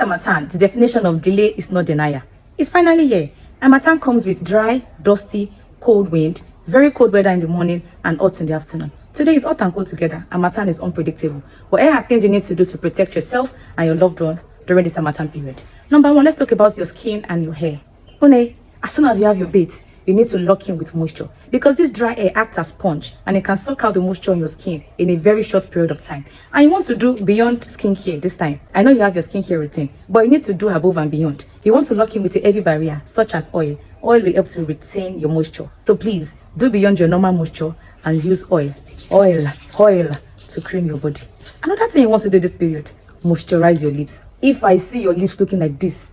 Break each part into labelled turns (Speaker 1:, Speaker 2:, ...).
Speaker 1: Harmattan, the definition of delay is not denial. It's finally here. Harmattan comes with dry, dusty, cold wind, very cold weather in the morning and hot in the afternoon. Today is hot and cold together. Harmattan is unpredictable. But here are things you need to do to protect yourself and your loved ones during this Harmattan period. Number one, let's talk about your skin and your hair. One, as soon as you have your bath, you need to lock in with moisture because this dry air acts as sponge and it can suck out the moisture in your skin in a very short period of time. And you want to do beyond skincare this time. I know you have your skincare routine, but you need to do above and beyond. You want to lock in with a heavy barrier such as oil. Oil will help to retain your moisture. So please do beyond your normal moisture and use oil to cream your body. Another thing you want to do this period, moisturize your lips. If I see your lips looking like this,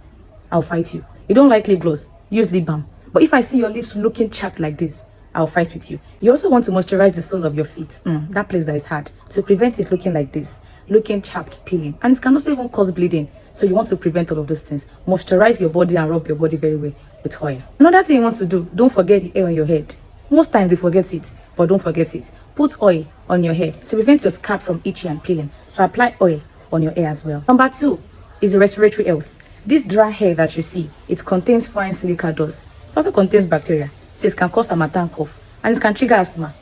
Speaker 1: I'll fight you. You don't like lip gloss, use lip balm. But if I see your lips looking chapped like this, I'll fight with you. You also want to moisturize the sole of your feet, that place that is hard, to prevent it looking like this, looking chapped, peeling. And it can also even cause bleeding. So you want to prevent all of those things. Moisturize your body and rub your body very well with oil. Another thing you want to do, don't forget the hair on your head. Most times you forget it, but don't forget it. Put oil on your hair to prevent your scalp from itching and peeling. So apply oil on your hair as well. Number 2 is the respiratory health. This dry hair that you see, it contains fine silica dust. It also contains bacteria, so it can cause Harmattan cough and it can trigger asthma.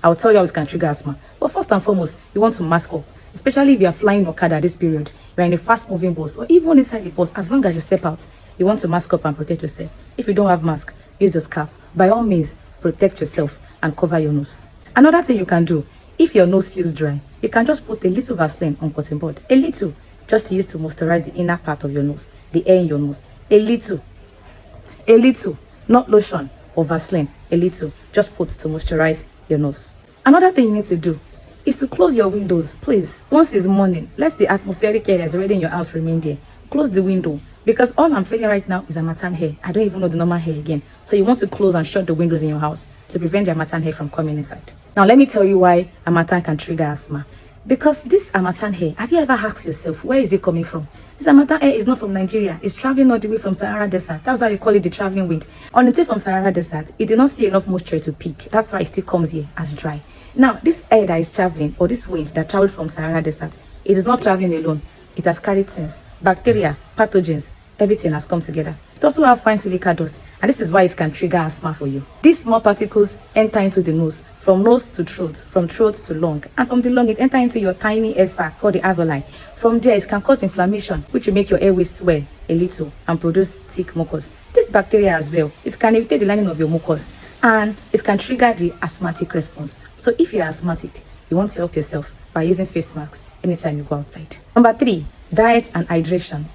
Speaker 1: I'll tell you how it can trigger asthma. But first and foremost, you want to mask up, especially if you are flying Okada this period. You are in a fast-moving bus or even inside the bus. As long as you step out, you want to mask up and protect yourself. If you don't have mask, use the scarf. By all means, protect yourself and cover your nose. Another thing you can do, if your nose feels dry, you can just put a little Vaseline on cotton bud. A little, just to use to moisturize the inner part of your nose, the air in your nose. A little, not lotion or Vaseline, a little, just put to moisturize your nose. Another thing you need to do is to close your windows, please. Once it's morning, let the atmospheric air that's already in your house remain there. Close the window because all I'm feeling right now is Harmattan hair. I don't even know the normal hair again. So you want to close and shut the windows in your house to prevent the Harmattan hair from coming inside. Now let me tell you why Harmattan can trigger asthma. Because this Harmattan hair, have you ever asked yourself, where is it coming from? This Harmattan hair is not from Nigeria. It's traveling all the way from Sahara Desert. That's why you call it the traveling wind. On the way from Sahara Desert, it did not see enough moisture to peak. That's why it still comes here as dry. Now, this air that is traveling, or this wind that traveled from Sahara Desert, it is not traveling alone. It has carried things, bacteria, pathogens, everything has come together. It also has fine silica dust, and this is why it can trigger asthma for you. These small particles enter into the nose, from nose to throat, from throat to lung, and from the lung it enter into your tiny air sac called the alveoli. From there it can cause inflammation, which will make your airways swell a little and produce thick mucus. This bacteria as well, it can irritate the lining of your mucus and it can trigger the asthmatic response. So if you're asthmatic, you want to help yourself by using face masks anytime you go outside. Number 3, diet and hydration.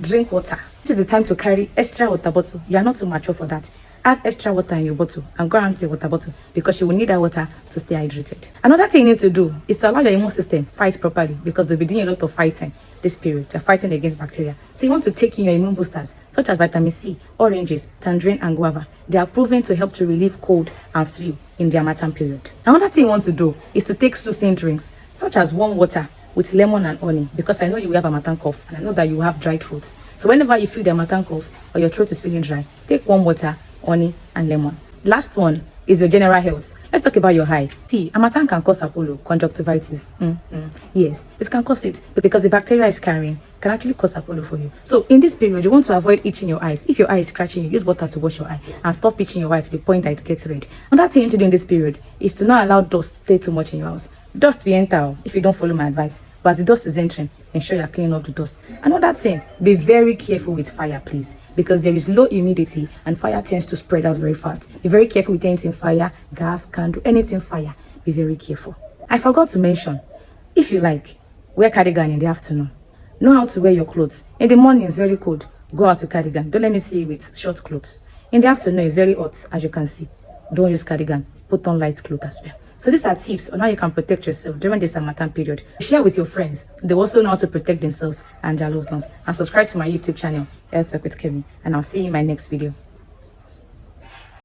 Speaker 1: Drink water. This is the time to carry extra water bottle. You are not too mature for that. Have extra water in your bottle and go around the water bottle because you will need that water to stay hydrated. Another thing you need to do is to allow your immune system fight properly because they'll be doing a lot of fighting this period. They're fighting against bacteria. So you want to take in your immune boosters such as vitamin C, oranges, tangerine and guava. They are proven to help to relieve cold and flu in the Harmattan period. Another thing you want to do is to take soothing drinks such as warm water with lemon and honey because I know you have a Harmattan cough and I know that you have dry throats. So whenever you feel the Harmattan cough or your throat is feeling dry, take warm water, honey and lemon. Last one is your general health. Let's talk about your eye. See, Harmattan can cause Apollo, conjunctivitis. Yes, it can cause it, but because the bacteria is carrying, can actually cause Apollo for you. So in this period, you want to avoid itching your eyes. If your eye is scratching you, use water to wash your eye and stop itching your eye to the point that it gets red. Another thing to do in this period is to not allow dust stay too much in your house. Dust will enter if you don't follow my advice, but the dust is entering. Ensure you're cleaning up the dust. Another thing, be very careful with fire, please, because there is low humidity and fire tends to spread out very fast. Be very careful with anything fire, gas, candle, anything fire. Be very careful. I forgot to mention, if you like, wear cardigan in the afternoon. Know how to wear your clothes. In the morning, it's very cold. Go out with cardigan. Don't let me see you with short clothes. In the afternoon, it's very hot, as you can see. Don't use cardigan. Put on light clothes as well. So these are tips on how you can protect yourself during this Harmattan period. Share with your friends. They also know how to protect themselves and their loved ones. And subscribe to my YouTube channel, Health Talk with Kemi. And I'll see you in my next video.